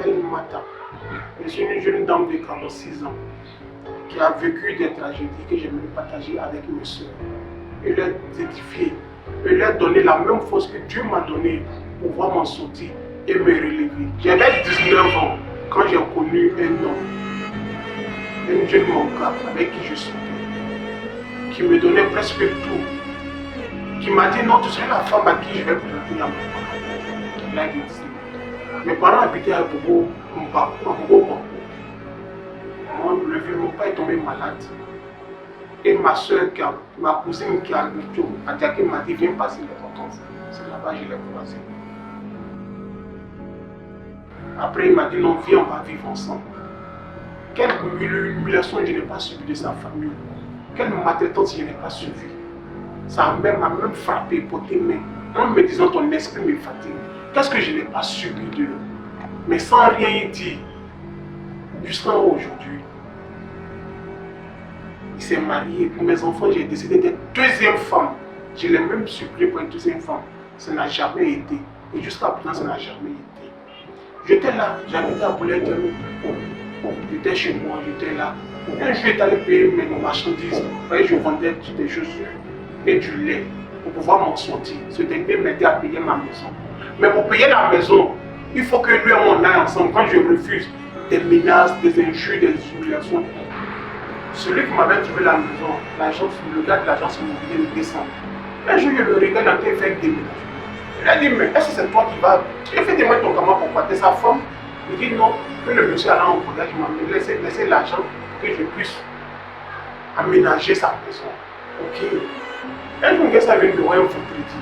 s'appelle Mata. Je suis une jeune dame de 46 ans qui a vécu des tragédies que j'aimerais partager avec mes soeurs et leur édifier et leur donner la même force que Dieu m'a donnée pour pouvoir m'en sortir et me relever. J'avais 19 ans quand j'ai connu un homme, une jeune monka avec qui je sortais, qui me donnait presque tout, qui m'a dit non, tu seras la femme à qui je vais présenter à mes parents. Il a dit mes parents habitaient à Bobo, le vieux, mon père est tombé malade. Et ma soeur, ma cousine qui a le tour, Adiaké m'a dit viens passer les vacances. C'est là-bas que je l'ai croisé. Après il m'a dit non, viens, on va vivre ensemble. Quelle humiliation je n'ai pas subi de sa famille. Quelle maltraitance je n'ai pas subi. Sa mère m'a même frappé pour tes mains en me disant ton esprit me fatigue. Qu'est-ce que je n'ai pas subi de lui? Mais sans rien y dire. Jusqu'à aujourd'hui. Il s'est marié. Pour mes enfants, j'ai décidé d'être deuxième femme. Je l'ai même supplié pour une deuxième femme. Ça n'a jamais été. Et jusqu'à présent, ça n'a jamais été. J'étais là, j'habitais à Boulay-Diallo. J'étais chez moi, j'étais là. Un jour, j'étais allé payer mes marchandises. Je vendais des chaussures et du lait pour pouvoir m'en sortir. Ce dernier m'aidait à payer ma maison. Mais pour payer la maison, il faut que lui et moi on aille ensemble. Quand je refuse, des menaces, des injures, des humiliations. Celui qui m'avait trouvé la maison, le gars de l'agence immobilière me descend. Un jour, je le regarde en train de faire des ménages. Il a dit, mais est-ce que c'est toi qui vas... J'ai fait des mots ton camarade pour porter sa femme. Il dit non, que le monsieur allant au voyage m'a laissé l'argent pour que je puisse aménager sa maison. Ok. Un jour, ça vient de voir un vendredi.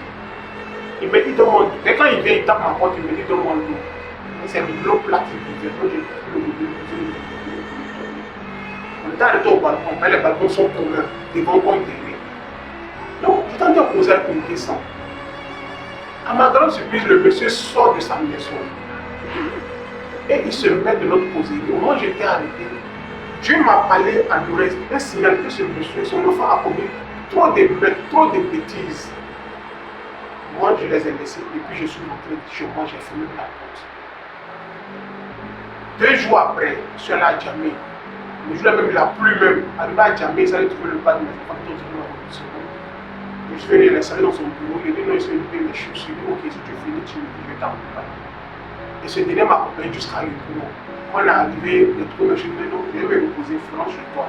Il me dit donne-moi l'eau. Et quand il vient, il tape ma porte, il me dit donne-moi l'eau. C'est l'eau plate qui vient. Quand j'ai pris l'eau, on est arrêté au balcon, mais les balcons sont communs, devant comme derrière. Donc, je tentais de poser une question. À ma grande surprise, le monsieur sort de sa maison. Et il se met de l'autre côté. Moi, j'étais arrêté. Dieu m'a parlé à l'oreille, un signal que ce monsieur, son enfant a commis trop de bêtises. Moi, je les ai laissés. Et puis, je suis rentré chez moi, j'ai fermé la porte. 2 jours après, je suis allé à Djamé. Le jour-là même, il a plu même. Arrivé à Djamé, il allait trouver le pas de mes enfants. Je suis venu l'installer dans son bureau. Il dit non, il s'est levé mes chaussures. Je lui ai dit ok, si tu finis, tu me dis, je vais t'accompagner. Et ce dernier m'a accompagné jusqu'à Yopoulo. Quand on est arrivé, il a trouvé mes chaussures. Non, je vais me reposer, franche chez toi.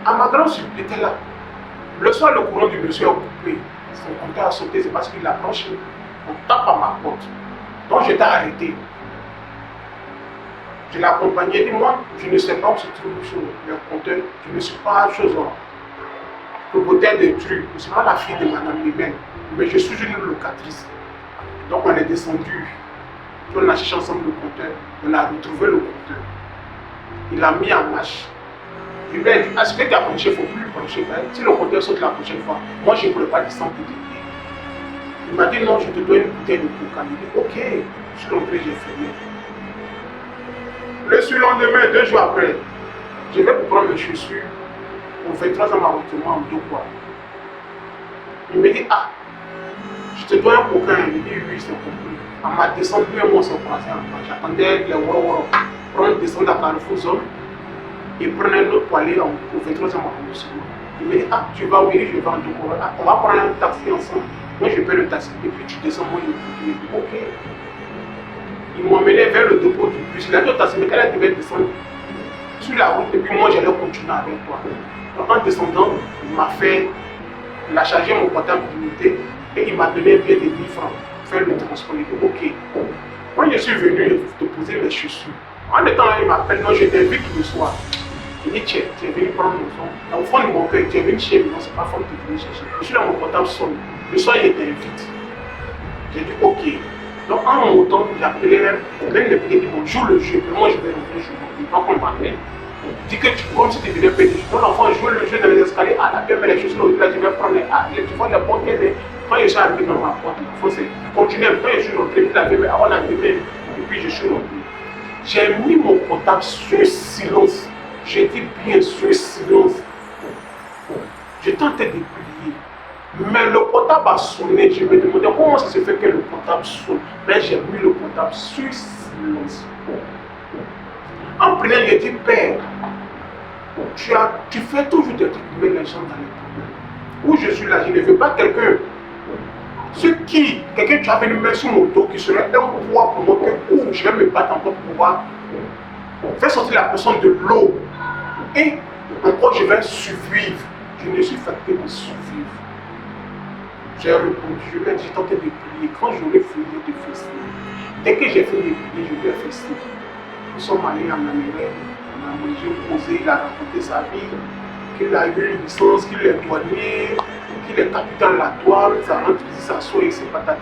À ma grande surprise, il était là. Le soir, le courant du monsieur a coupé. Son compteur a sauté, c'est parce qu'il a branché. On tape à ma porte. Donc j'étais arrêté. Je l'ai accompagné, dit moi, je ne sais pas où se trouve le compteur, je ne suis pas chose propriétaire de trucs, je ne suis pas la fille de Madame Limène, mais je suis une locatrice. Donc on est descendu, on a cherché ensemble le compteur, on a retrouvé le compteur. Il a mis en marche. Je lui ai dit, est-ce que tu as branché, il ne faut plus le brancher. Si le compteur saute la prochaine fois, moi je ne pourrais pas descendre pour t'aider. Il m'a dit non, je te dois une bouteille de coca. Il dit ok, je suis rentré, j'ai fermé. Le surlendemain, 2 jours après, je vais prendre mes chaussures. On fait 3 ans ma en 2 fois. Il me dit ah, je te dois un coca. Il me dit oui, c'est compris. À ma descente, lui et moi on s'est croisés en bas. J'attendais les Woro prendre descendre à Carrefour Zone et prendre un autre pour aller au 23 ans ma Il me dit ah, tu vas où? Je vais en Dokoro. Ah, on va prendre un taxi ensemble. Moi je paie le taxi et puis tu descends moi je dis ok. Ils m'ont emmené vers le dépôt du bus. Il a dit au taximètre qu'elle devait descendre sur la route et puis moi j'allais continuer avec toi. Donc en descendant, il a chargé mon portable d'unité et il m'a donné bien des 1000 francs pour faire le transport. Il dit ok. Quand je suis venu te poser mes chaussures, en étant là, il m'appelle, non, je t'invite le soir. Il dit tiens, tu es venu prendre mon son. Au fond de mon cœur, tu es venu chez moi, c'est pas fort que tu es venu chercher. Je suis là, mon portable sonne. Le soir, il t'invite. J'ai dit ok. Donc en montant, j'ai appelé même le pays dit bon, joue le jeu, mais moi je vais rentrer chez moi. Donc on m'appelle. Dit que tu comme si tu venais payer. Donc l'enfant joue le jeu dans les escaliers, ah la pierre met les chaussures, là je vais prendre les tu vois les portes. Quand je suis arrivé dans ma porte, l'enfant c'est continuer. Quand je suis rentré, il avait avant la demain, et puis je suis rentré. J'ai mis mon portable sur silence. J'ai dit bien sur silence. Je tentais de prier. Mais le portable a sonné. Je me demandais comment ça se fait que le portable sonne. Mais j'ai mis le portable sur silence. influence. En prenant, il a dit, Père, tu fais toujours des trucs qui mettent les gens dans les problèmes. Où je suis là, je ne veux pas quelqu'un. Quelqu'un qui a venu mettre sur mon dos, qui serait un poids pour moi, que je vais me battre encore pour pouvoir faire sortir la personne de l'eau. Et encore, je vais survivre. Je ne suis fatigué de survivre. J'ai répondu, je lui ai dit, tenter de prier. Quand j'aurai fini de fester, dès que j'ai fini de prier, je vais fester. Nous sommes allés en Amérique, on a mangé, posé, il a raconté sa vie, qu'il a eu une licence, qu'il est douanier, qu'il est capitaine de la douane, ça rentre ici, ça sort ici, patati.